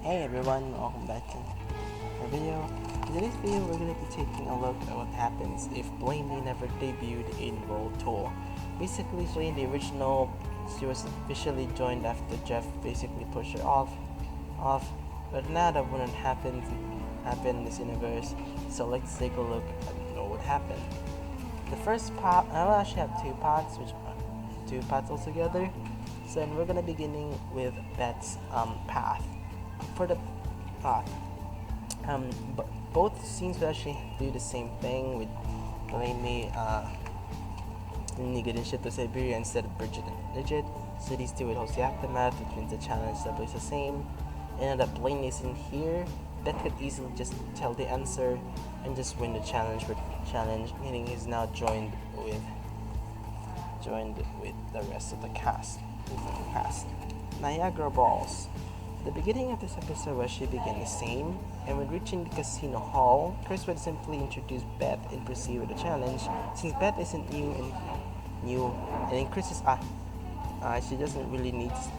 Hey everyone, welcome back to our video. In today's video, we're going to be taking a look at what happens if Blainely never debuted in World Tour. Basically, so in the original, she was officially joined after Jeff basically pushed her off. But now that wouldn't happen in this universe. So let's take a look at what happened. The first part, I will actually have two parts altogether. So we're gonna beginning with Beth's path. For the path, both scenes will actually do the same thing with Blainely getting shipped to Siberia instead of Bridget and Legit. So these two would host the aftermath, which means the challenge that plays the same. And that Blainely isn't here, Beth could easily just tell the answer and just win the challenge. Meaning he's now joined with the rest of the cast. Niagara Balls. The beginning of this episode was she began the same, and when reaching the casino hall, Chris would simply introduce Beth and proceed with the challenge. Since Beth isn't new, and in Chris's she doesn't really need to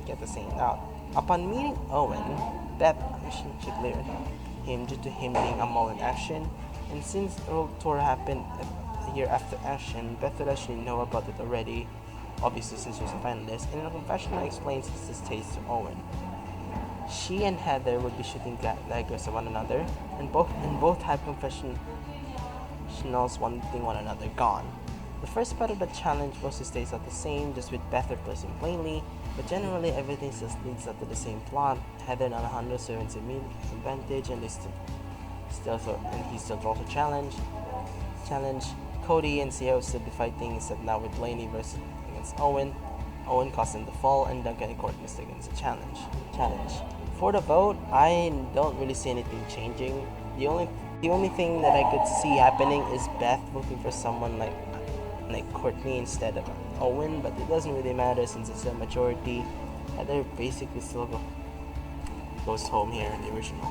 get the same out. Upon meeting Owen, Beth she cleared him due to him being a mole in action, and since the World Tour happened a year after action, Beth would actually know about it already, obviously since she was a finalist, and in a confessional explains his distaste to Owen. She and Heather would be shooting daggers at one another, and both had confessionals wanting one another gone. The first part of the challenge mostly stays out the same, just with Beth replacing Blainely, but generally everything still leads up to the same plot. Heather and Alejandro serve an advantage, and he still draws a challenge. Cody and Sierra still be fighting, except now with Blainely versus against Owen. Owen caused him to fall, and Duncan and Courtney missed against the challenge. For the vote, I don't really see anything changing. The only thing that I could see happening is Beth voting for someone like Courtney instead of Owen, but it doesn't really matter since it's a majority. Heather basically still goes home here in the original.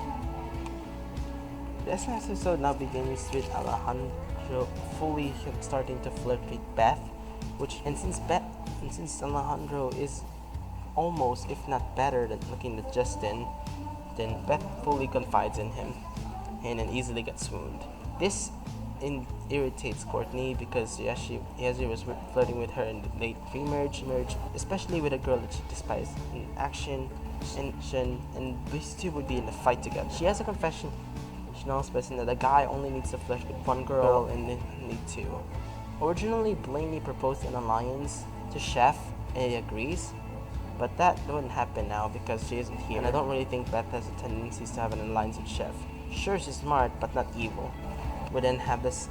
This episode now begins with Alejandro fully starting to flirt with Beth, since Alejandro is almost, if not better, than looking at Justin, then Beth fully confides in him and then easily gets swooned. This irritates Courtney because he was flirting with her in the late pre-merge, especially with a girl that she despises in action, and these two would be in a fight together. She has a confession. She knows that a guy only needs to flirt with one girl and then need two. Originally, Blainely proposed an alliance to Chef, and he agrees. But that wouldn't happen now because she isn't here, and I don't really think Beth has a tendency to have an alliance with Chef. Sure, she's smart, but not evil. We then have this.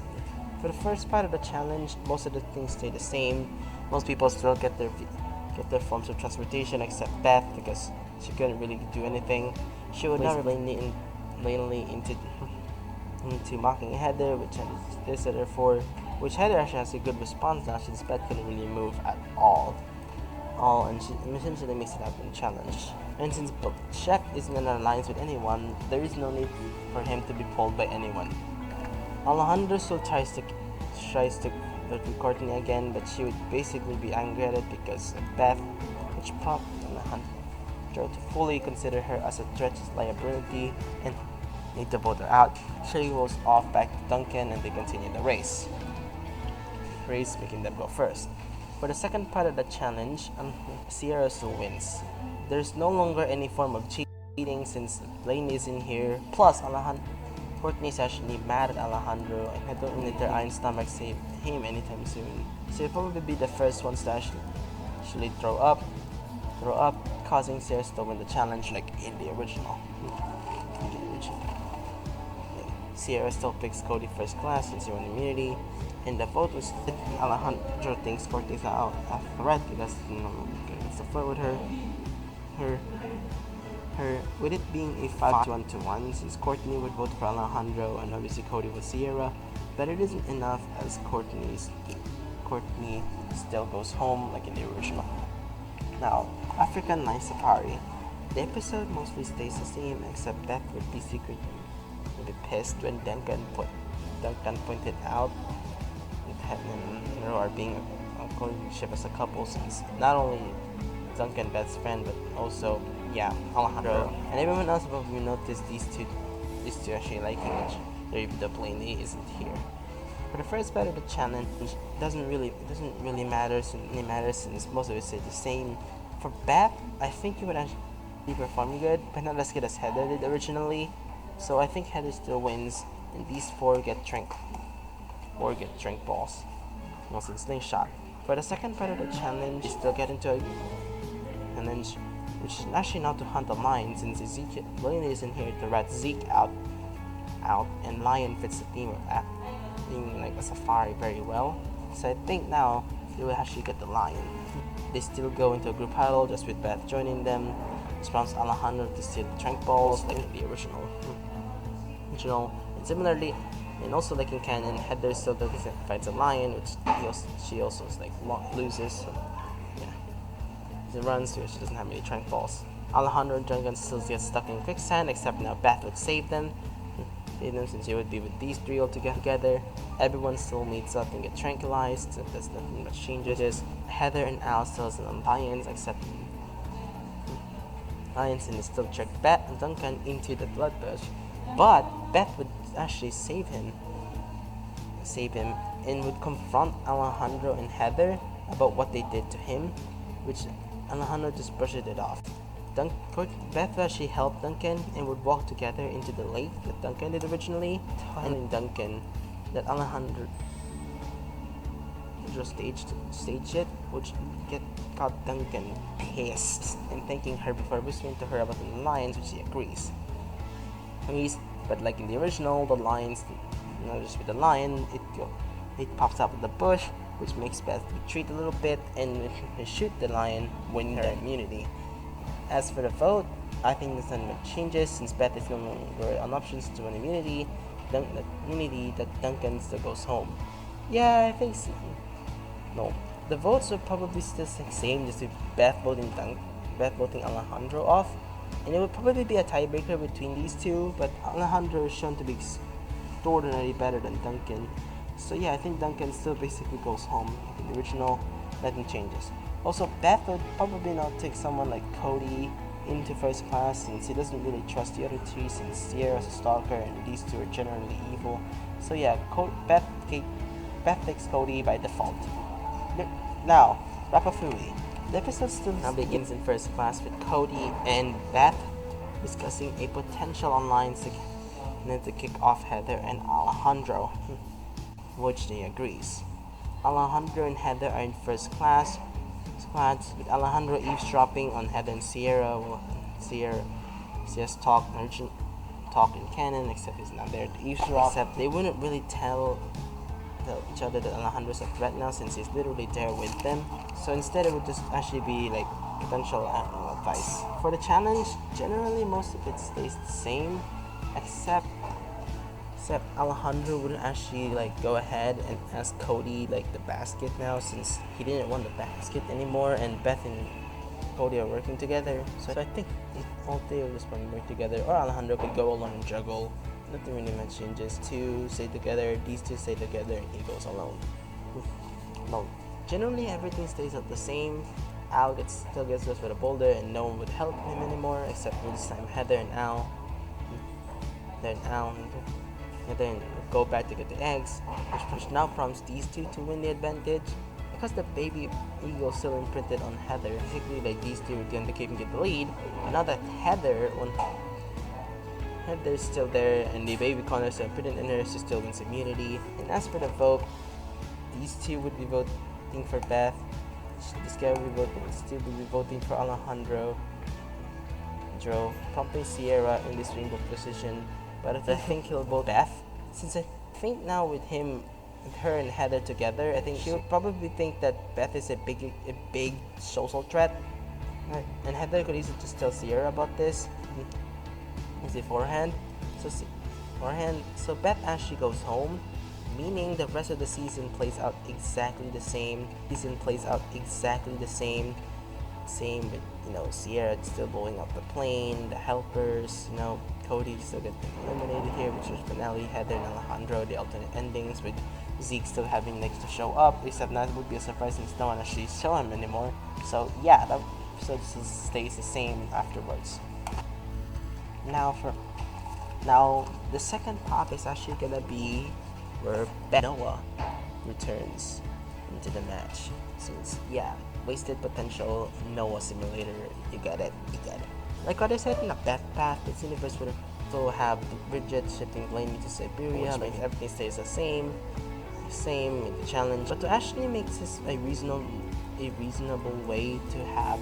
For the first part of the challenge, most of the things stay the same. Most people still get their forms of transportation except Beth because she couldn't really do anything. She would not Blainely into mocking Heather, which Heather actually has a good response now since Beth couldn't really move at all, and she essentially makes it happen challenge. And since Chef isn't in an alliance with anyone, there is no need for him to be pulled by anyone. Alejandro still tries to flirt with Courtney again, but she would basically be angry at it because of Beth, which prompted Alejandro to fully consider her as a treacherous liability and need to vote her out. She goes off back to Duncan, and they continue the race, making them go first. For the second part of the challenge, Sierra still wins. There's no longer any form of cheating since Blainely is in here. Plus, Courtney's actually mad at Alejandro, and I don't let their iron stomach save him anytime soon. So he'll probably be the first ones to actually throw up, causing Sierra to win the challenge like in the original. Sierra still picks Cody first class since he won immunity, and the vote was Alejandro thinks Courtney's not a threat because it's a flirt with her. With it being a 5-1-1, since Courtney would vote for Alejandro and obviously Cody with Sierra, but it isn't enough as Courtney still goes home like in the original. Now, African Night Safari. The episode mostly stays the same except Beth would be pissed when Duncan pointed out that are being a ship as a couple, since not only Duncan Beth's friend but also yeah, Alejandro, and everyone else probably noticed these two actually liking each other, even though Blainely isn't here. For the first part of the challenge, it doesn't really matter since most of it stay the same. For Beth, I think he would actually perform good, but not as good as Heather did originally. So I think Heather still wins, and these four get drink balls. Also in slingshot. For the second part of the challenge, they still get into a challenge, which is actually not to hunt a lion, since Ezekiel Blainely isn't here to rat Zeke out, and lion fits the theme of being like a safari very well. So I think now they will actually get the lion. They still go into a group huddle just with Beth joining them. This prompts Alejandro to steal the trank balls like in the original. And similarly, and also like in canon, Heather still fights a lion, which she also loses. So, yeah, she runs to it. She doesn't have any trank balls. Alejandro and Duncan still get stuck in quicksand, except now Beth would save them. Since you would be with these three all together. Everyone still meets up and get tranquilized, so there's nothing much changes. Heather and Al still as an alliance, except Alliance and still trick Beth and Duncan into the blood bush. But Beth would actually save him, and would confront Alejandro and Heather about what they did to him, which Alejandro just brushed it off. Beth actually helped Duncan and would walk together into the lake that Duncan did originally, telling Duncan that Alejandro staged it, which got Duncan pissed and thanking her before whispering to her about the lions, which he agrees. But like in the original, the lions, just with the lion, it pops up in the bush, which makes Beth retreat a little bit and shoot the lion, winning her immunity. As for the vote, I think there's not much changes since Beth is no longer on options to win immunity. That Duncan still goes home. Yeah, I think so. No, the votes are probably still the same, just with Beth voting Alejandro off, and it would probably be a tiebreaker between these two. But Alejandro is shown to be extraordinarily better than Duncan, so yeah, I think Duncan still basically goes home. Like in the original, nothing changes. Also, Beth would probably not take someone like Cody into first class since he doesn't really trust the other two, since Sierra's a stalker and these two are generally evil. So yeah, Beth takes Cody by default. Now, Rapafui. The episode still now begins in first class with Cody and Beth discussing a potential alliance to kick off Heather and Alejandro, which they agrees. Alejandro and Heather are in first class, with Alejandro eavesdropping on Heather and Sierra. Sierra's talk in canon, except he's not there to eavesdrop. Except they wouldn't really tell each other that Alejandro's a threat now, since he's literally there with them. So instead, it would just actually be like potential advice. For the challenge, generally most of it stays the same, except Alejandro wouldn't actually go ahead and ask Cody the basket now, since he didn't want the basket anymore, and Beth and Cody are working together. So I think all three will just probably work together, or Alejandro could go alone and juggle. Nothing really much changes. Two stay together, these two stay together, and he goes alone. No, generally everything stays the same. Al still gets us with a boulder, and no one would help him anymore, except for this time Heather and Al. And then go back to get the eggs, which now prompts these two to win the advantage. Because the baby eagle still imprinted on Heather, basically these two are going to keep and get the lead. Now that Heather's still there and the baby Connors are imprinted in her, she still wins immunity. And as for the vote, these two would be voting for Beth. This guy would still be voting for Alejandro, prompting Sierra in this rainbow position. But I think he'll vote Beth, since I think now with her and Heather together, I think she'll probably think that Beth is a big social threat, and Heather could easily just tell Sierra about this beforehand. So Beth actually goes home, meaning the rest of the season plays out exactly the same. Same with Sierra still blowing up the plane, the helpers, Cody still get eliminated here, which was finale, Heather and Alejandro, the alternate endings, with Zeke still having to show up, except that would be a surprise since no one actually saw him anymore. So yeah, episode stays the same afterwards. Now the second part is actually gonna be where Noah returns into the match. Since wasted potential Noah simulator, you get it. Like what I said in the Beth Path, this universe would also have Bridget shifting Blainely to Siberia, like everything stays the same in the challenge. But to actually make this a reasonable way to have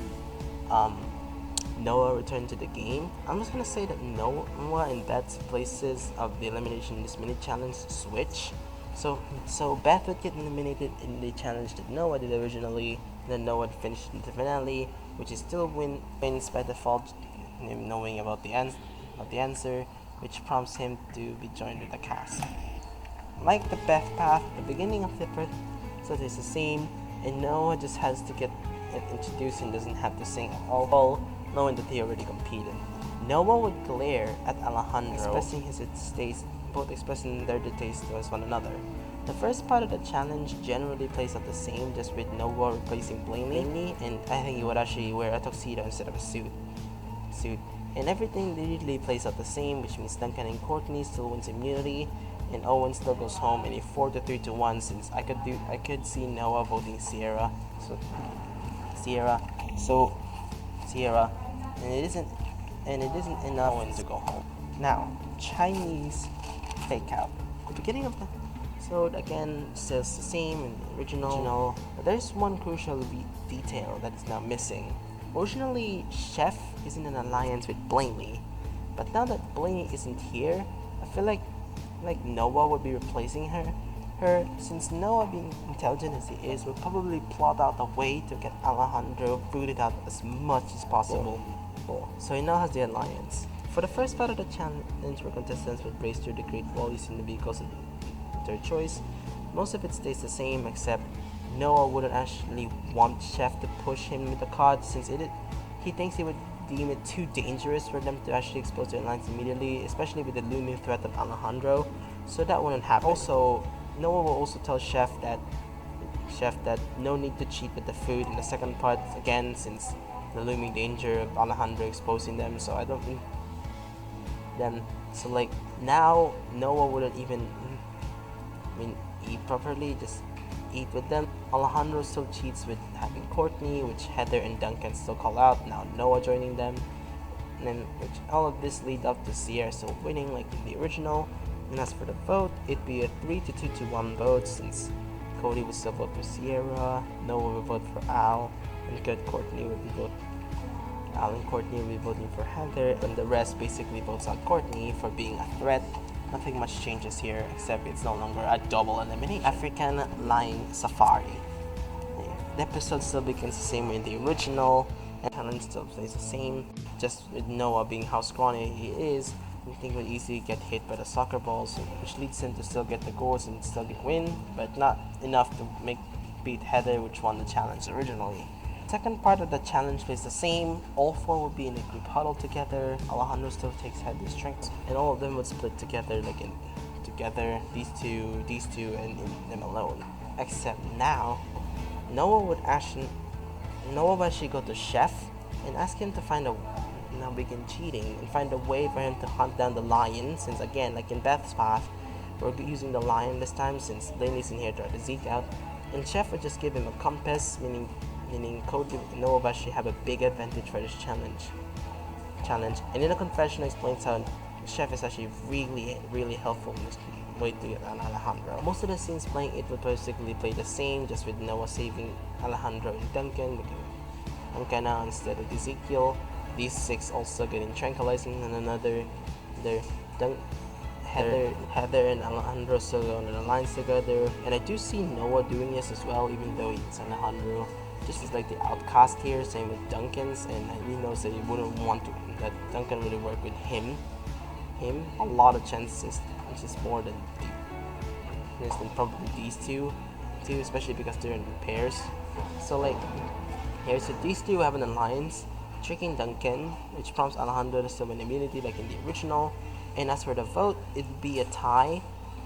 Noah return to the game, I'm just gonna say that Noah and Beth's places of the elimination in this mini challenge switch. So Beth would get eliminated in the challenge that Noah did originally, then Noah would finish in the finale, which is still wins by default, him knowing about the answer, which prompts him to be joined with the cast. Like the Beth Path, the beginning of the episode is the same, and Noah just has to get introduced and doesn't have to sing at all, knowing that he already competed. Noah would glare at Alejandro, both expressing their distaste towards one another. The first part of the challenge generally plays out the same, just with Noah replacing Blainely, and I think he would actually wear a tuxedo instead of a suit. And everything literally plays out the same, which means Duncan and Courtney still wins immunity, and Owen still goes home in a 4-3-1. Since I could see Noah voting Sierra, and it isn't enough Owen to go home. Now, Chinese fake out. The beginning of the episode again says the same in the original, but there's one crucial detail that is now missing. Originally, Chef is in an alliance with Blainely, but now that Blainely isn't here, I feel like Noah would be replacing her, since Noah, being intelligent as he is, would probably plot out a way to get Alejandro booted out as much as possible. So he now has the alliance. For the first part of the challenge, where contestants would race through the Great Wall using the vehicles of their choice, most of it stays the same, except Noah wouldn't actually want Chef to push him with the card, since he thinks he would deem it too dangerous for them to actually expose their lines immediately, especially with the looming threat of Alejandro, so that wouldn't happen. Also, Noah will also tell Chef that no need to cheat with the food in the second part, again, since the looming danger of Alejandro exposing them, so I don't think now Noah wouldn't even eat properly, just eat with them. Alejandro still cheats with having Courtney, which Heather and Duncan still call out, now Noah joining them, and then all of this lead up to Sierra still winning like in the original. And as for the vote, it'd be a 3-2-1 vote, since Cody would still vote for Sierra, Noah would vote for Al, and Al and Courtney would be voting for Heather, and the rest basically votes on Courtney for being a threat. Nothing much changes here, except it's no longer a double elimination. African Lion Safari. The episode still begins the same way in the original, and the challenge still plays the same, just with Noah being how scrawny he is. You think would easily get hit by the soccer balls, which leads him to still get the goals and still win, but not enough to beat Heather, which won the challenge originally. Second part of the challenge plays the same. All four will be in a group huddle together. Alejandro still takes Heather's strengths, and all of them would split together, these two, and in them alone. Except now, Noah would actually go to Chef and ask him to begin cheating and find a way for him to hunt down the lion, since again, like in Beth's path, we're using the lion this time since Blainely's in here to try to Zeke out, and Chef would just give him a compass, meaning Cody and Noah actually have a big advantage for this challenge. And in a confession explains how Chef is actually really, really helpful in this way to get on Alejandro. Most of the scenes playing it would basically play the same, just with Noah saving Alejandro and Duncan, looking now instead of Ezekiel. These six also getting tranquilized in another. Heather and Alejandro still go on the lines together, and I do see Noah doing this as well, even though he's Alejandro. Just as like the outcast here, same with Duncan's, and he knows that he wouldn't want that Duncan would work with him. A lot of chances, which is more than probably these two, especially because they're in pairs. So so these two have an alliance, tricking Duncan, which prompts Alejandro to still win immunity like in the original. And as for the vote, it'd be a tie,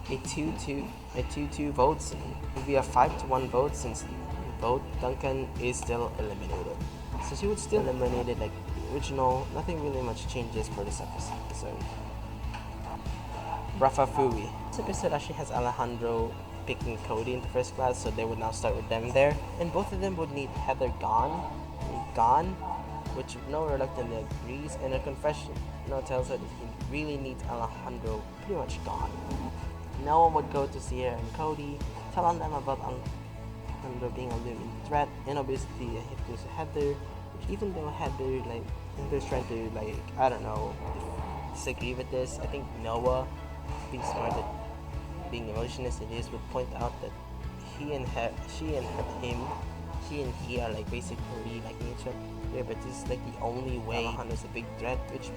a 2-2 votes. It'd be a 5-1 vote, since both Duncan is still eliminated. So she would still eliminate it like original. Nothing really much changes for this episode. Rafa Fui. This episode actually has Alejandro picking Cody into first class, so they would now start with them there. And both of them would need Heather gone, which Noah reluctantly agrees, and a confession tells her that he really needs Alejandro pretty much gone. Noah would go to Sierra and Cody, telling them about Alejandro being a looming threat, and obviously a hit goes to Heather, which even though Heather's trying to disagree with this, I think Noah, being smart at being emotionless it is, would point out that she and he are like basically liking each other, but this is like the only way Alejandro's a big threat, which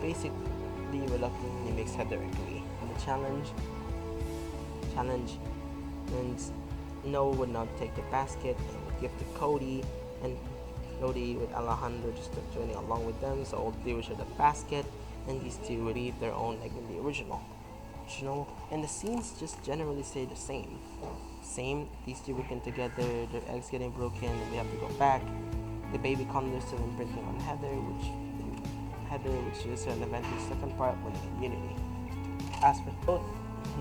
basically reluctantly makes Heather agree. And the challenge, and Noah would not take the basket and would give to Cody, and Cody with Alejandro just joining along with them, so all they would share the basket, and these two would leave their own like in the original, and the scenes just generally stay the same. These two working together, their eggs getting broken, and they have to go back. The baby condom still imprinting on Heather, which is an event in the second part when immunity. As for both,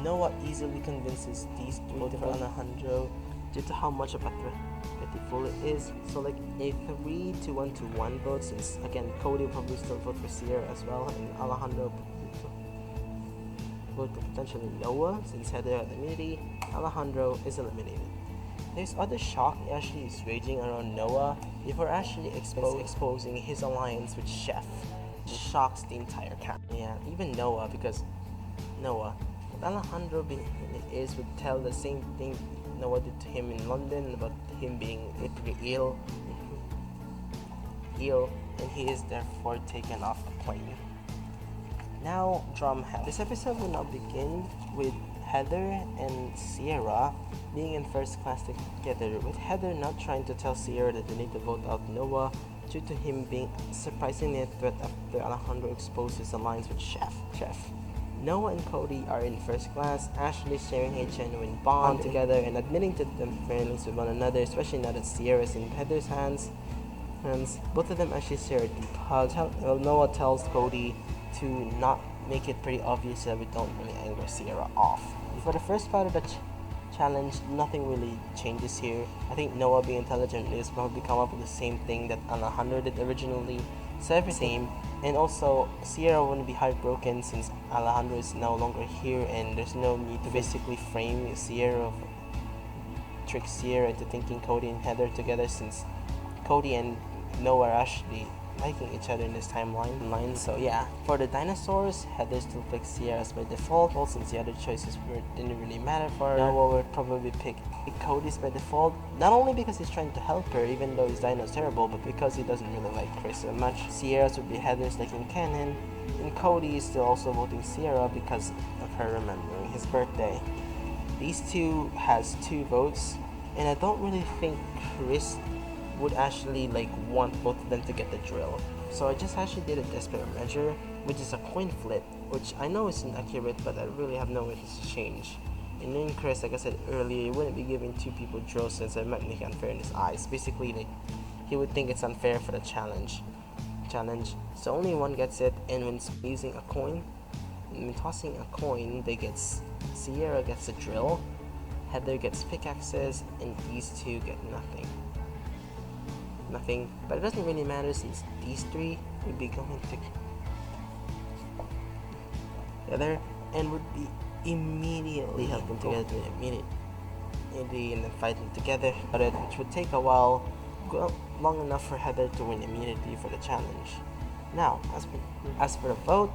Noah easily convinces these three for Alejandro due to how much of a threat it is. So like a 3-1 vote, since again Cody will probably still vote for Sierra as well, and Alejandro vote for potentially Noah, since Heather had immunity. Alejandro is eliminated. There's other shock actually is raging around Noah before actually exposing his alliance with Chef, which shocks the entire camp. Yeah, even Noah, because Noah, Alejandro would tell the same thing Noah did to him in London about him being literally ill, and he is therefore taken off the plane. Now, drum hell. This episode will now begin with Heather and Sierra being in first class together, with Heather not trying to tell Sierra that they need to vote out Noah due to him being surprisingly a threat after Alejandro exposed his alliance with Chef. Noah and Cody are in first class, actually sharing a genuine bond together and admitting to them friendliness with one another, especially now that Sierra is in Heather's hands. Both of them actually share a deep hug. Noah tells Cody to not make it pretty obvious that we don't really anger Sierra off. For the first part of the challenge, nothing really changes here. I think Noah, being intelligent, is probably come up with the same thing that Alejandro did originally, so everything. And also, Sierra wouldn't be heartbroken since Alejandro is no longer here, and there's no need to basically trick Sierra into thinking Cody and Heather together, since Cody and Noah are actually liking each other in this timeline. So yeah, for the dinosaurs, Heather still picks Sierra's by default, since the other choices didn't really matter for her. Noah would probably pick Cody's by default, not only because he's trying to help her even though his dino is terrible, but because he doesn't really like Chris so much. Sierra's would be Heather's like in canon, and Cody is still also voting Sierra because of her remembering his birthday. These two has 2 votes, and I don't really think Chris would actually want both of them to get the drill. So I just actually did a desperate measure, which is a coin flip, which I know isn't accurate, but I really have no way to change. And in Chris, like I said earlier, he wouldn't be giving 2 people drills since it might make it unfair in his eyes. Basically, he would think it's unfair for the challenge. So only one gets it, and when squeezing a coin, when tossing a coin, Sierra gets a drill, Heather gets pickaxes, and these 2 get nothing. But it doesn't really matter since these 3 would be going together and would be immediately helping together immediately and then fighting together, which would take a while, long enough for Heather to win immediately for the challenge. Now, as for the vote,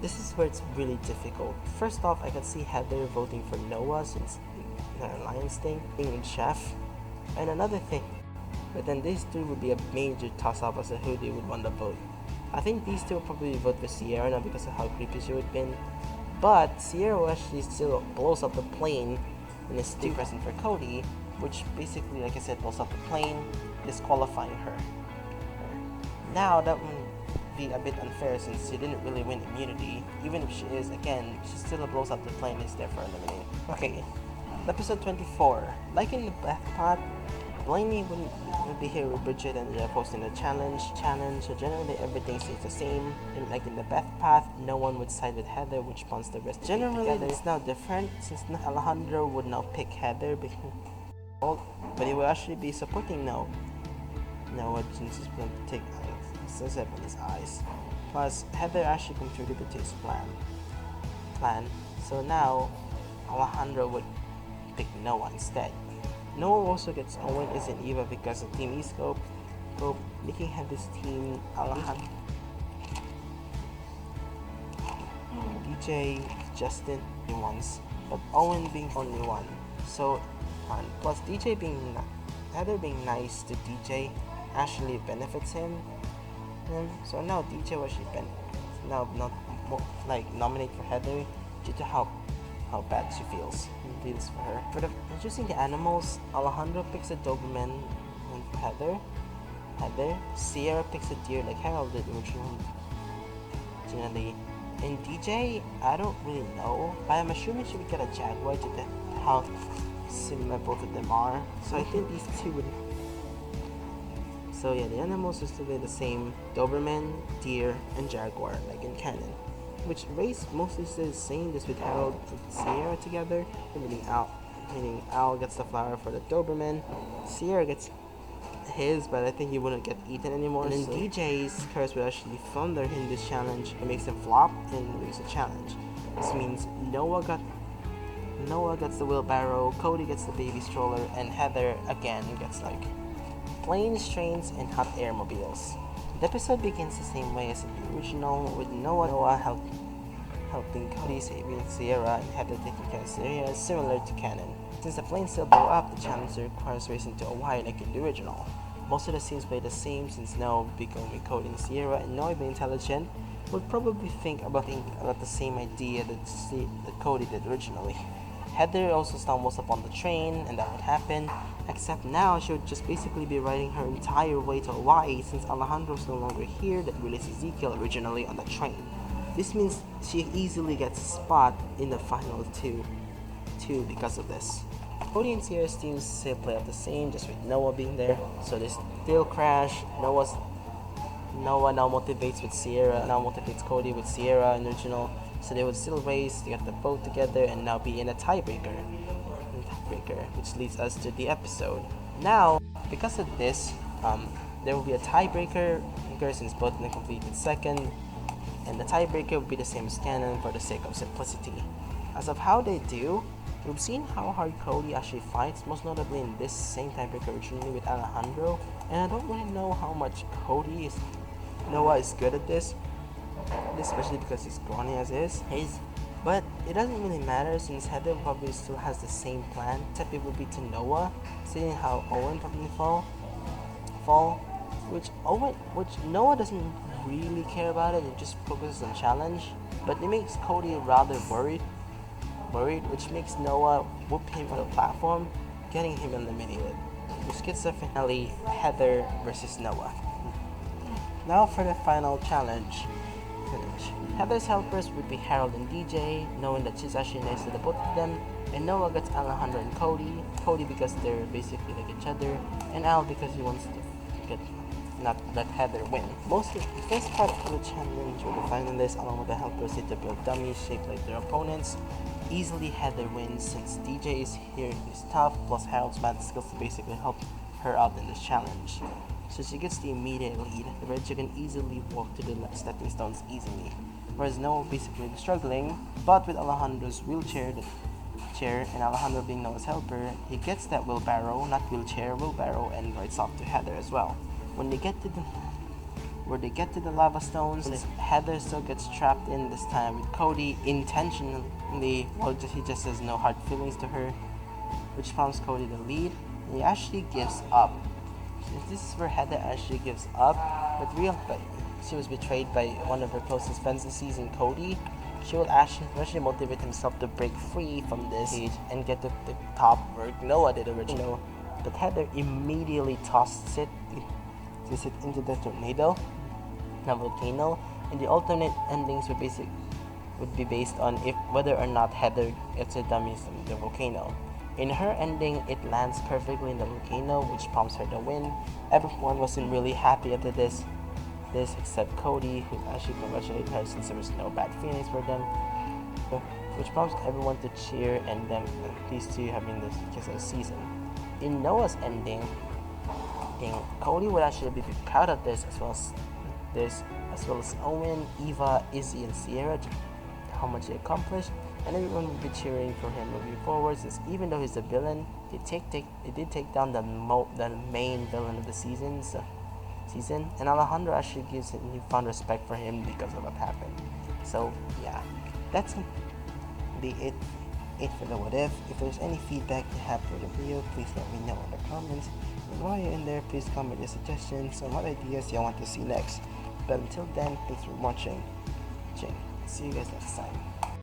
this is where it's really difficult. First off, I can see Heather voting for Noah since the alliance thing, being with Chef, and another thing. But then these 2 would be a major toss-up as to who they would want to vote. I think these 2 will probably vote for Sierra, not because of how creepy she would have been, but Sierra actually still blows up the plane and is still present for Cody, which basically, like I said, blows up the plane, disqualifying her. Now that would be a bit unfair since she didn't really win immunity. Even if she is, again, she still blows up the plane and is therefore eliminated. Okay, episode 24. Like in the back part, Blainely would be here with Bridget and they're posting the challenge. So generally everything stays the same. And like in the Beth path, no one would side with Heather, which wants the rest. Generally, it's now different since Alejandro would now pick Heather, but he will actually be supporting Noah since he's going to take Sunset in his eyes. Plus, Heather actually contributed to his plan. So now, Alejandro would pick Noah instead. Noah also gets Owen isn't Eva because of Team E-Scope, making Heather's team Alejandro, DJ, Justin once, but Owen being only one. So, plus Heather being nice to DJ actually benefits him. So now DJ was actually now not nominate for Heather due to how bad she feels for her. For choosing the animals, Alejandro picks a Doberman and Heather. Sierra picks a deer like Harold did originally. And DJ, I don't really know, but I'm assuming she would get a jaguar due to how similar both of them are. So I think these two would. So yeah, the animals are still the same: Doberman, deer, and jaguar, like in canon. Which race mostly stays the same, just with Harold and Sierra together. Meaning Al gets the flower for the Doberman. Sierra gets his, but I think he wouldn't get eaten anymore. And then DJ's curse would actually thunder in this challenge. It makes him flop and lose the challenge. This means Noah gets the wheelbarrow, Cody gets the baby stroller, and Heather again gets planes, trains, and hot air mobiles. The episode begins the same way as in the original, with Noah helping Cody, saving Sierra, and Heather taking care of Sierra, similar to canon. Since the planes still blow up, the challenge requires racing to Hawaii like in the original. Most of the scenes play the same since Noah becoming Cody and Sierra, and Noah being intelligent would probably think about the same idea that Cody did originally. Heather also stumbles upon the train, and that would happen, except now she would just basically be riding her entire way to Hawaii since Alejandro's no longer here that released Ezekiel originally on the train. This means she easily gets a spot in the final two because of this. Cody and Sierra's teams still play out the same, just with Noah being there, so they still crash. Noah now motivates with Sierra, now motivates Cody with Sierra in the original, so they would still race to get the boat together and now be in a tiebreaker, which leads us to the episode. Now, because of this, there will be a tiebreaker since both of them completed second, and the tiebreaker will be the same as canon for the sake of simplicity. As of how they do, we've seen how hard Cody actually fights, most notably in this same tiebreaker originally with Alejandro, and I don't really know how much Noah is good at this, especially because he's scrawny as is. But it doesn't really matter since Heather probably still has the same plan, except it would be to Noah, seeing how Owen probably fall, which Noah doesn't really care about it, it just focuses on challenge, but it makes Cody rather worried, which makes Noah whoop him on the platform, getting him eliminated, which gets the finale Heather versus Noah. Now for the final challenge. Heather's helpers would be Harold and DJ, knowing that she's actually nice to the both of them, and Noah gets Alejandro and Cody because they're basically like each other, and Al because he wants to not let Heather win. Mostly, the first part of the challenge will be finding this, along with the helpers need to build dummies shaped like their opponents. Easily Heather wins since DJ is here, he's tough, plus Harold's math skills to basically help her out in this challenge. So she gets the immediate lead, where she can easily walk to the stepping stones easily. Whereas Noah basically is struggling, but with Alejandro's wheelchair and Alejandro being Noah's helper, he gets that wheelbarrow, and rides off to Heather as well. When they get to the lava stones, Heather still gets trapped in, this time with Cody intentionally, he just has no hard feelings to her, which prompts Cody to lead, and he actually gives up. This is where Heather actually gives up, but she was betrayed by one of her closest friends this season, Cody. She will actually motivate himself to break free from this cage and get to the top where Noah did originally. But Heather immediately tosses it into the volcano, and the alternate endings would be based on whether or not Heather gets her dummies in the volcano. In her ending, it lands perfectly in the volcano, which prompts her to win. Everyone wasn't really happy after this except Cody, who actually congratulated her since there was no bad feelings for them, which prompts everyone to cheer and them these two having this kiss of the season. In Noah's ending, Cody would actually be proud of this as well as Owen, Eva, Izzy, and Sierra, how much he accomplished, and everyone would be cheering for him moving forward. Since even though he's a villain, they did take down the main villain of the season, and Alejandro actually gives him newfound respect for him because of what happened. So yeah, that's it for the what if. If there's any feedback you have for the video, please let me know in the comments. And while you're in there, please comment your suggestions on what ideas you want to see next. But until then, thanks for watching. See you guys next time.